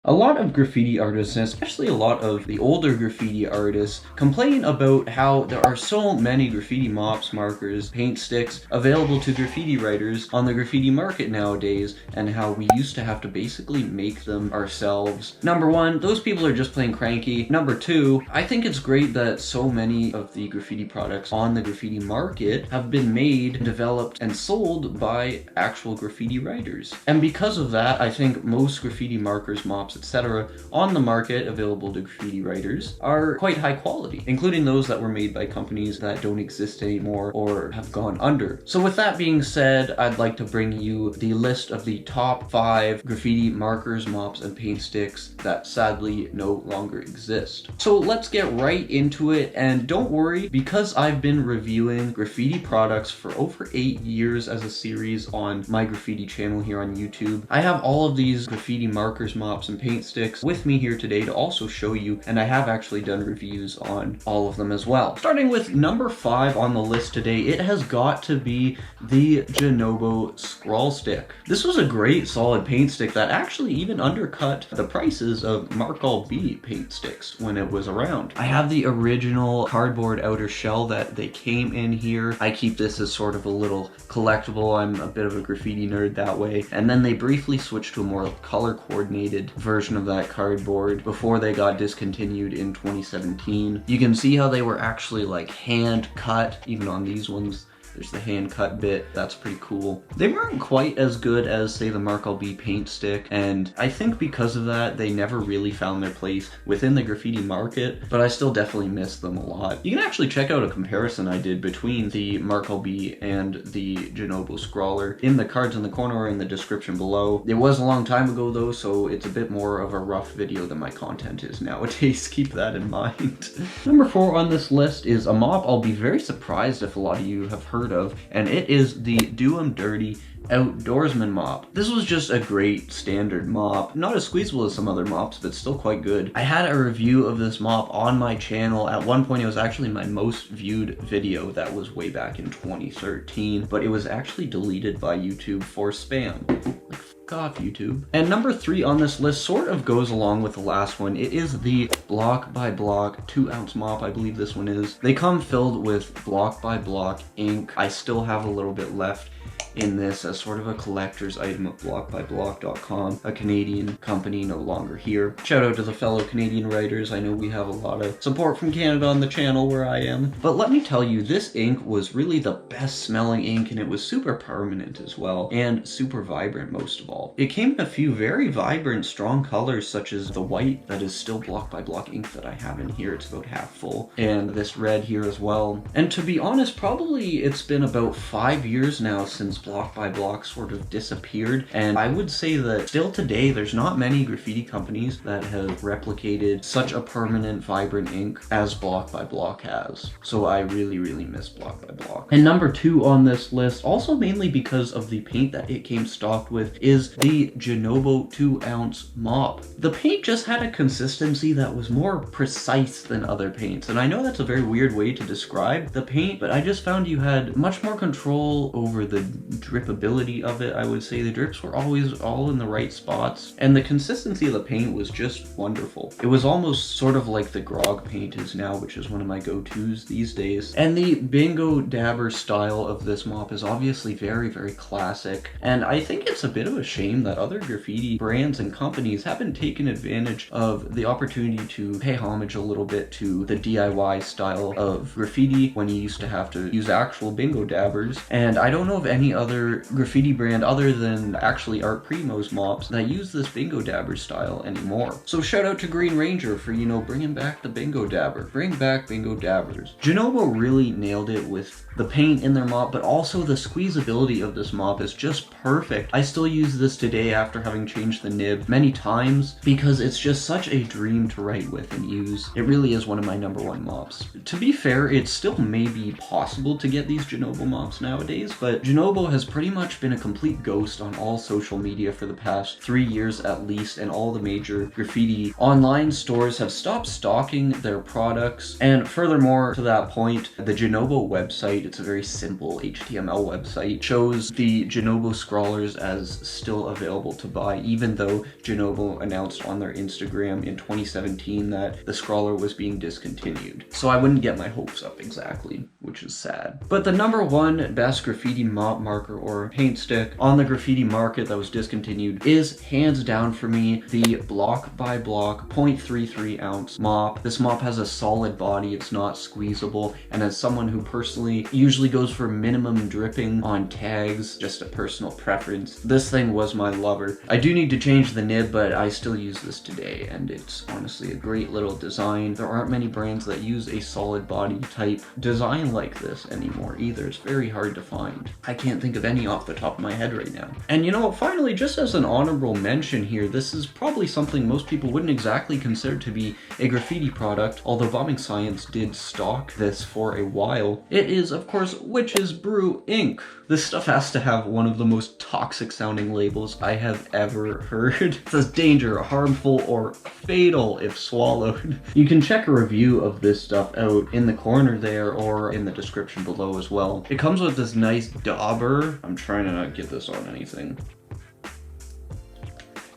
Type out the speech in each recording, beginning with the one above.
A lot of graffiti artists, and especially a lot of the older graffiti artists, complain about how there are so many graffiti mops, markers, paint sticks available to graffiti writers on the graffiti market nowadays, and how we used to have to basically make them ourselves. Number one, those people are just plain cranky. Number two, I think it's great that so many of the graffiti products on the graffiti market have been made, developed, and sold by actual graffiti writers. And because of that, I think most graffiti markers, mops, etc. on the market available to graffiti writers are quite high quality, including those that were made by companies that don't exist anymore or have gone under. So with that being said, I'd like to bring you the list of the top 5 graffiti markers, mops, and paint sticks that sadly no longer exist. So let's get right into it, and don't worry, because I've been reviewing graffiti products for over 8 years as a series on my graffiti channel here on YouTube, I have all of these graffiti markers, mops, and paint sticks with me here today to also show you, and I have actually done reviews on all of them as well. Starting with number 5 on the list today, it has got to be the Jonobo Scroll Stick. This was a great solid paint stick that actually even undercut the prices of Mark-All B paint sticks when it was around. I have the original cardboard outer shell that they came in here. I keep this as sort of a little collectible. I'm a bit of a graffiti nerd that way. And then they briefly switched to a more color coordinated version of that cardboard before they got discontinued in 2017. You can see how they were actually like hand cut, even on these ones. There's the hand cut bit, that's pretty cool. They weren't quite as good as, say, the Mark-All B paint stick, and I think because of that, they never really found their place within the graffiti market, but I still definitely miss them a lot. You can actually check out a comparison I did between the Mark-All B and the Jonobo Scrawler in the cards in the corner or in the description below. It was a long time ago though, so it's a bit more of a rough video than my content is nowadays. Keep that in mind. Number 4 on this list is a mop I'll be very surprised if a lot of you have heard of, and it is the Do 'Em Dirty Outdoorsman mop. This was just a great standard mop, not as squeezable as some other mops, but still quite good. I had a review of this mop on my channel. At one point it was actually my most viewed video. That was way back in 2013, but it was actually deleted by YouTube for spam. Like, off YouTube. And number 3 on this list sort of goes along with the last one. It is the block by block 2-ounce mop, I believe this one is. They come filled with block by block ink. I still have a little bit left in this as sort of a collector's item at blockbyblock.com, a Canadian company no longer here. Shout out to the fellow Canadian writers. I know we have a lot of support from Canada on the channel where I am. But let me tell you, this ink was really the best smelling ink, and it was super permanent as well, and super vibrant most of all. It came in a few very vibrant, strong colors, such as the white that is still block by block ink that I have in here. It's about half full. And this red here as well. And to be honest, probably it's been about 5 years now since block by block sort of disappeared, and I would say that still today there's not many graffiti companies that have replicated such a permanent vibrant ink as block by block has. So I really miss block by block. And number 2 on this list, also mainly because of the paint that it came stocked with, is the Jonobo 2-ounce mop. The paint just had a consistency that was more precise than other paints, and I know that's a very weird way to describe the paint, but I just found you had much more control over the drippability of it. I would say the drips were always all in the right spots, and the consistency of the paint was just wonderful. It was almost sort of like the grog paint is now, which is one of my go-tos these days. And the bingo dabber style of this mop is obviously very classic, and I think it's a bit of a shame that other graffiti brands and companies haven't taken advantage of the opportunity to pay homage a little bit to the DIY style of graffiti when you used to have to use actual bingo dabbers. And I don't know of any other graffiti brand other than actually Art Primo's mops that use this bingo dabber style anymore. So shout out to Green Ranger for, you know, bringing back the bingo dabber. Bring back bingo dabbers. Jonobo really nailed it with the paint in their mop, but also the squeezability of this mop is just perfect. I still use this today after having changed the nib many times because it's just such a dream to write with and use. It really is one of my number 1 mops. To be fair, it still may be possible to get these Jonobo mops nowadays, but Jonobo has pretty much been a complete ghost on all social media for the past 3 years at least, and all the major graffiti online stores have stopped stocking their products. And furthermore, to that point, the Jonobo website, it's a very simple HTML website, shows the Jonobo scrawlers as still still available to buy, even though Honourable announced on their Instagram in 2017 that the scrawler was being discontinued. So I wouldn't get my hopes up exactly, which is sad. But the number one best graffiti mop marker or paint stick on the graffiti market that was discontinued is hands down for me the block by block 0.33 ounce mop. This mop has a solid body, it's not squeezable, and as someone who personally usually goes for minimum dripping on tags, just a personal preference, this thing was my lover. I do need to change the nib, but I still use this today, and it's honestly a great little design. There aren't many brands that use a solid body type design like this anymore either. It's very hard to find. I can't think of any off the top of my head right now. And you know what, finally, just as an honorable mention here, this is probably something most people wouldn't exactly consider to be a graffiti product, although Bombing Science did stock this for a while. It is, of course, Witch's Brew ink. This stuff has to have one of the most toxic sounding labels I have ever heard. It says danger, harmful, or fatal if swallowed. You can check a review of this stuff out in the corner there or in the description below as well. It comes with this nice dauber. I'm trying to not get this on anything.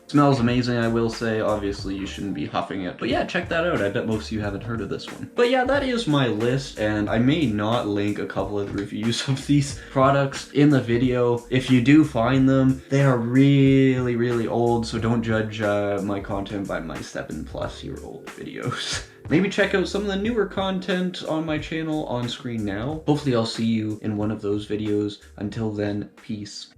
Smells amazing, I will say. Obviously, you shouldn't be huffing it. But yeah, check that out. I bet most of you haven't heard of this one. But yeah, that is my list, and I may not link a couple of the reviews of these products in the video. If you do find them, they are really, really old, so don't judge my content by my 7+-year-old videos. Maybe check out some of the newer content on my channel on screen now. Hopefully I'll see you in one of those videos. Until then, peace.